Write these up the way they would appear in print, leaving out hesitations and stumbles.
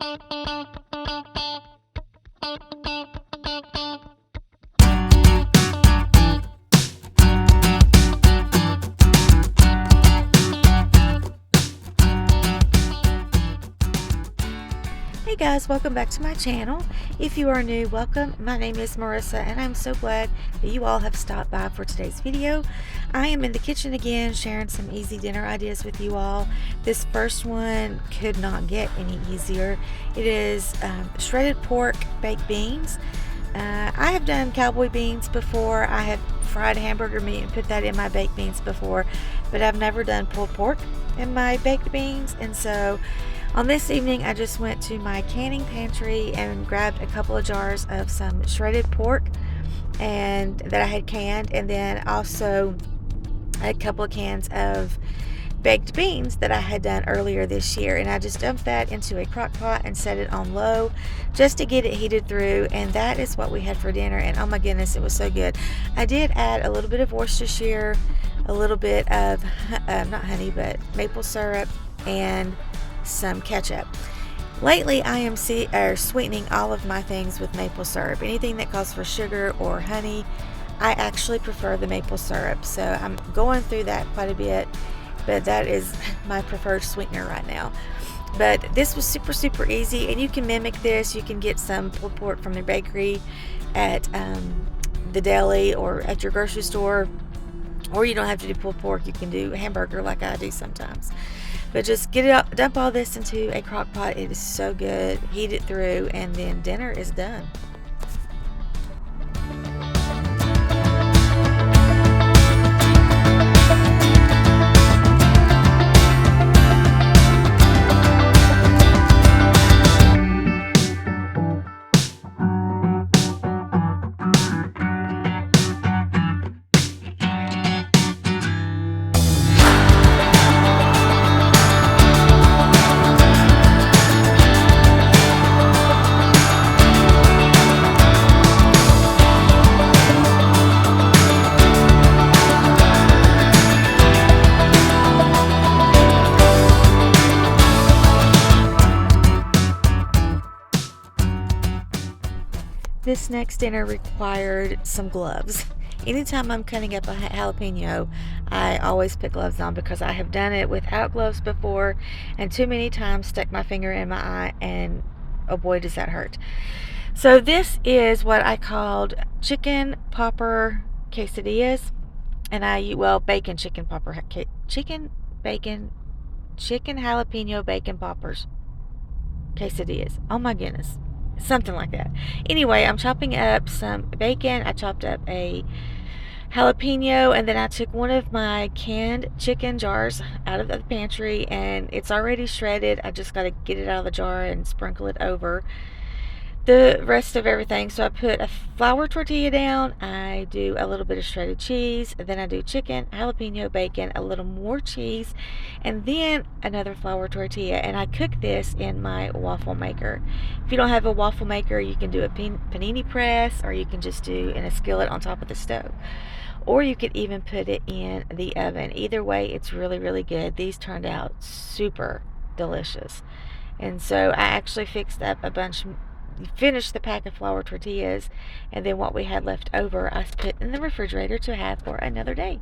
Hey guys, welcome back to my channel. If you are new, welcome. My name is Marissa and I'm so glad that you all have stopped by for today's video. I am in the kitchen again sharing some easy dinner ideas with you all. This first one could not get any easier. It is shredded pork baked beans. I have done cowboy beans before. I have fried hamburger meat and put that in my baked beans before, but I've never done pulled pork in my baked beans. And so on this evening, I just went to my canning pantry and grabbed a couple of jars of some shredded pork and that I had canned, and then also a couple of cans of baked beans that I had done earlier this year. And I just dumped that into a crock pot and set it on low just to get it heated through, and that is what we had for dinner. And oh my goodness, it was so good. I did add a little bit of Worcestershire, a little bit of not honey but maple syrup, and some ketchup. Lately I am sweetening all of my things with maple syrup. Anything that calls for sugar or honey, I actually prefer the maple syrup, so I'm going through that quite a bit, but that is my preferred sweetener right now. But this was super easy, and you can mimic this. You can get some pulled pork from the bakery at the deli or at your grocery store, or you don't have to do pulled pork. You can do hamburger like I do sometimes. But just get it up, dump all this into a crock pot. It is so good. Heat it through, and then dinner is done. This next dinner required some gloves. Anytime I'm cutting up a jalapeno, I always put gloves on because I have done it without gloves before and too many times stuck my finger in my eye, and oh boy does that hurt. So this is what I called chicken popper quesadillas, and bacon chicken popper chicken jalapeno bacon poppers quesadillas. Oh my goodness. Something like that. Anyway, I'm chopping up some bacon. I chopped up a jalapeno, and then I took one of my canned chicken jars out of the pantry, and it's already shredded. I just got to get it out of the jar and sprinkle it over the rest of everything. So I put a flour tortilla down, I do a little bit of shredded cheese, then I do chicken, jalapeno, bacon, a little more cheese, and then another flour tortilla, and I cook this in my waffle maker. If you don't have a waffle maker, you can do a panini press, or you can just do in a skillet on top of the stove, or you could even put it in the oven. Either way, it's really good. These turned out super delicious, and so I actually fixed up finished the pack of flour tortillas, and then what we had left over I put in the refrigerator to have for another day.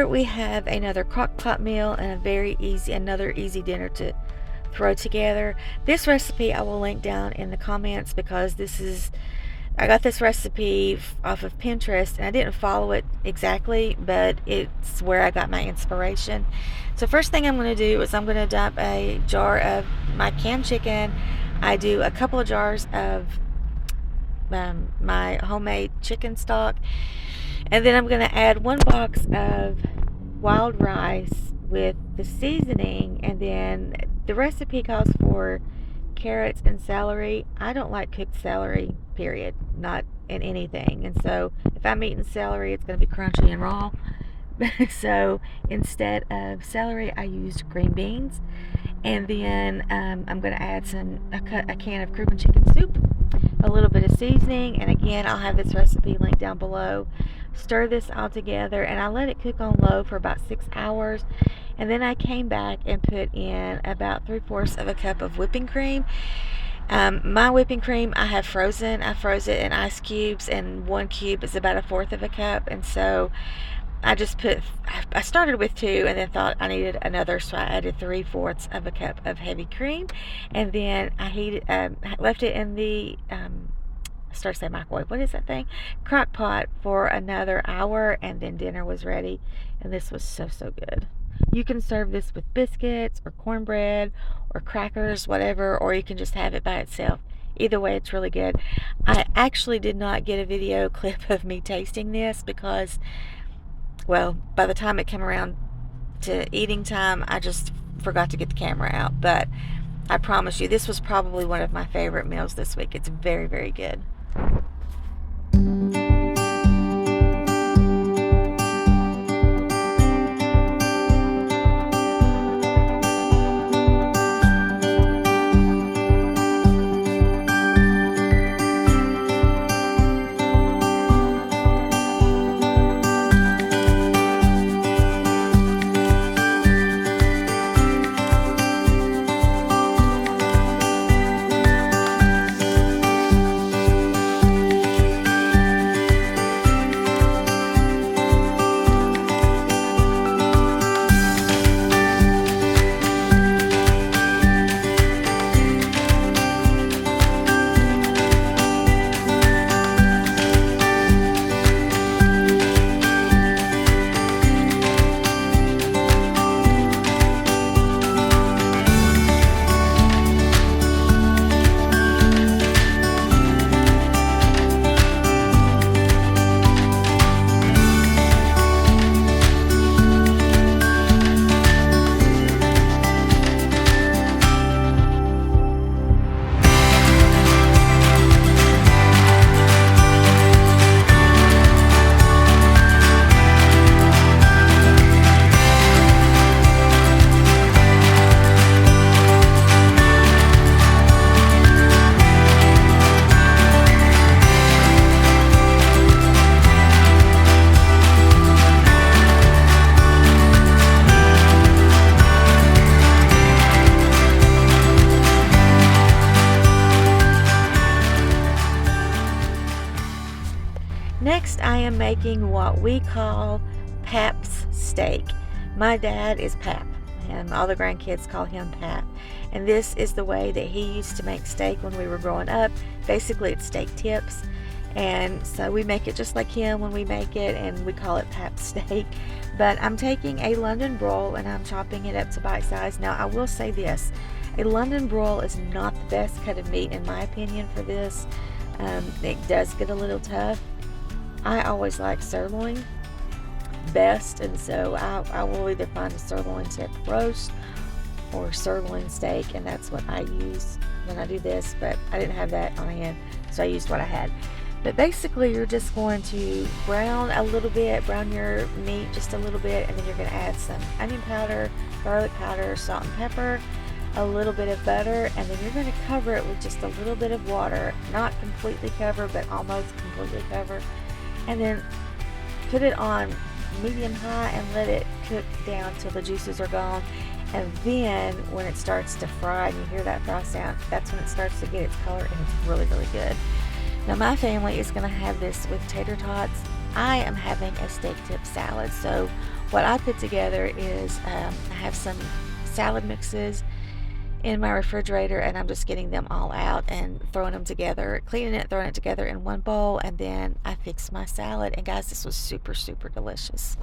here we have another Crockpot meal and another easy dinner to throw together. This recipe I will link down in the comments because I got this recipe off of Pinterest, and I didn't follow it exactly, but it's where I got my inspiration. So first thing I'm going to do is I'm going to dump a jar of my canned chicken. I do a couple of jars of my homemade chicken stock, and then I'm going to add 1 box of wild rice with the seasoning, and then the recipe calls for carrots and celery. I don't like cooked celery, period, not in anything. And so if I'm eating celery, it's going to be crunchy and raw. So instead of celery, I used green beans. And then I'm going to add a can of Cream chicken soup, a little bit of seasoning, and again, I'll have this recipe linked down below. Stir this all together, and I let it cook on low for about 6 hours. And then I came back and put in about 3/4 of a cup of whipping cream. My whipping cream I have frozen. I froze it in ice cubes, and 1 cube is about 1/4 of a cup. And so I started with 2 and then thought I needed another, so I added 3/4 of a cup of heavy cream. And then I left it in the microwave. What is that thing? Crock pot for another hour, and then dinner was ready. And this was so good. You can serve this with biscuits or cornbread or crackers, whatever, or you can just have it by itself. Either way, it's really good. I actually did not get a video clip of me tasting this because, well, by the time it came around to eating time, I just forgot to get the camera out. But I promise you, this was probably one of my favorite meals this week. It's very good. Next, I am making what we call Paps steak. My dad is Pap, and all the grandkids call him Pap. And this is the way that he used to make steak when we were growing up. Basically, it's steak tips. And so we make it just like him when we make it, and we call it Pap steak. But I'm taking a London broil and I'm chopping it up to bite size. Now, I will say this. A London broil is not the best cut of meat, in my opinion, for this. It does get a little tough. I always like sirloin best, and so I will either find a sirloin tip roast or sirloin steak, and that's what I use when I do this, but I didn't have that on hand, so I used what I had. But basically, you're just going to brown your meat just a little bit, and then you're going to add some onion powder, garlic powder, salt and pepper, a little bit of butter, and then you're going to cover it with just a little bit of water. Not completely cover, but almost completely cover. And then put it on medium high and let it cook down till the juices are gone. And then when it starts to fry and you hear that fry sound, that's when it starts to get its color, and it's really good. Now, my family is going to have this with tater tots. I am having a steak tip salad. So what I put together is I have some salad mixes in my refrigerator, and I'm just getting them all out and throwing them together, cleaning it, throwing it together in one bowl, and then I fixed my salad. And guys, this was super, super delicious.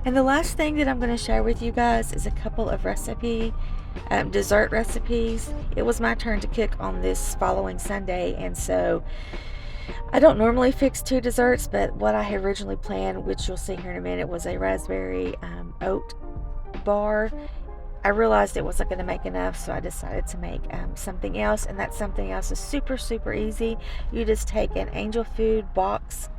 And the last thing that I'm going to share with you guys is a couple of dessert recipes. It was my turn to cook on this following Sunday, and so I don't normally fix two desserts, but what I had originally planned, which you'll see here in a minute, was a raspberry oat bar. I realized it wasn't going to make enough, so I decided to make something else, and that something else is super, super easy. You just take an angel food box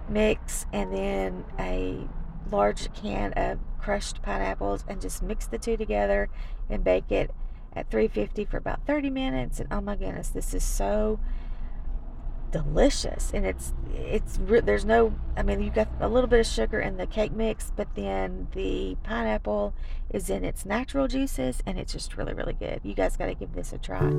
mix and then a large can of crushed pineapples and just mix the two together and bake it at 350 for about 30 minutes. And oh my goodness, this is so delicious. And there's no, I mean, you got a little bit of sugar in the cake mix, but then the pineapple is in its natural juices, and it's just really, really good. You guys got to give this a try.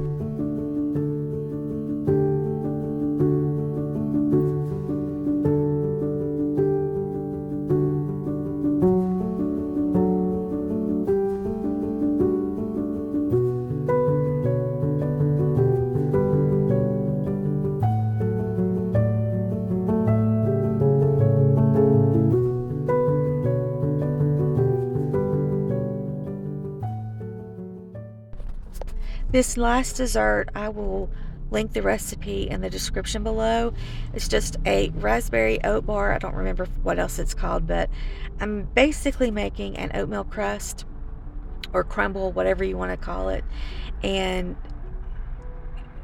This last dessert, I will link the recipe in the description below. It's just a raspberry oat bar. I don't remember what else it's called, but I'm basically making an oatmeal crust or crumble, whatever you want to call it. And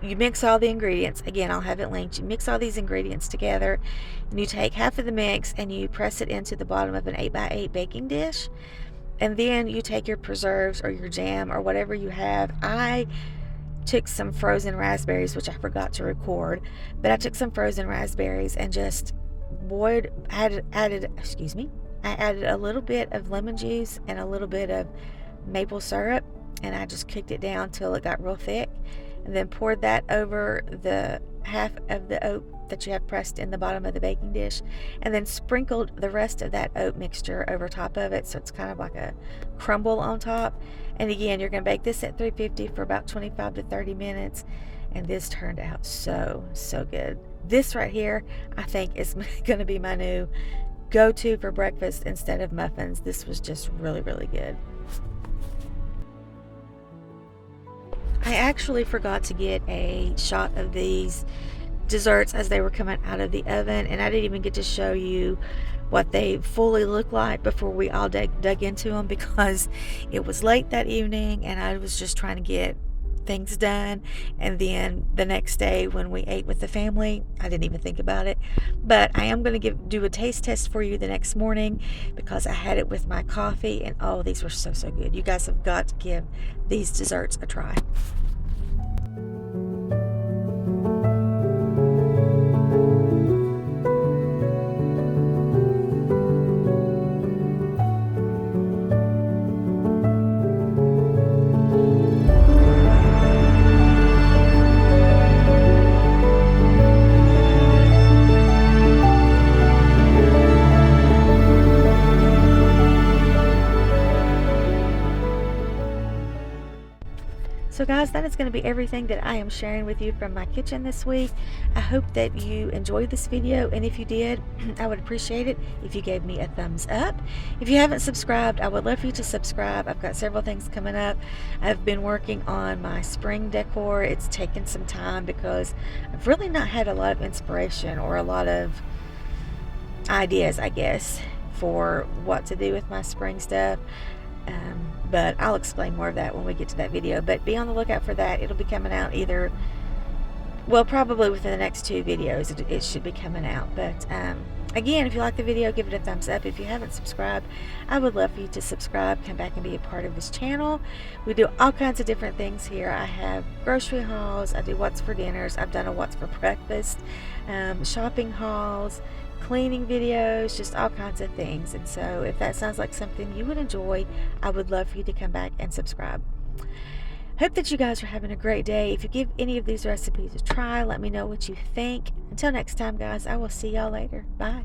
you mix all the ingredients. Again, I'll have it linked. You mix all these ingredients together, and you take half of the mix and you press it into the bottom of an 8x8 baking dish. And then you take your preserves or your jam or whatever you have. I took some frozen raspberries, which I forgot to record, but I took some frozen raspberries and just I added a little bit of lemon juice and a little bit of maple syrup, and I just cooked it down till it got real thick, and then poured that over the half of the oat that you have pressed in the bottom of the baking dish, and then sprinkled the rest of that oat mixture over top of it, so it's kind of like a crumble on top. And again, you're going to bake this at 350 for about 25 to 30 minutes, and this turned out so good. This right here, I think, is going to be my new go-to for breakfast instead of muffins. This was just really, really good. I actually forgot to get a shot of these desserts as they were coming out of the oven, and I didn't even get to show you what they fully look like before we all dug into them, because it was late that evening and I was just trying to get things done. And then the next day when we ate with the family, I didn't even think about it. But I am going to do a taste test for you the next morning, because I had it with my coffee, and oh, these were so good. You guys have got to give these desserts a try. So guys, that is going to be everything that I am sharing with you from my kitchen this week. I hope that you enjoyed this video, and if you did, I would appreciate it if you gave me a thumbs up. If you haven't subscribed, I would love for you to subscribe. I've got several things coming up. I've been working on my spring decor. It's taken some time because I've really not had a lot of inspiration or a lot of ideas, I guess, for what to do with my spring stuff. But I'll explain more of that when we get to that video. But be on the lookout for that. It'll be coming out probably within the next 2 videos. It should be coming out. But again, if you like the video, give it a thumbs up. If you haven't subscribed, I would love for you to subscribe. Come back and be a part of this channel. We do all kinds of different things here. I have grocery hauls. I do what's for dinners. I've done a what's for breakfast, shopping hauls, cleaning videos, just all kinds of things. And so if that sounds like something you would enjoy, I would love for you to come back and subscribe. Hope that you guys are having a great day. If you give any of these recipes a try, let me know what you think. Until next time, guys, I will see y'all later. Bye.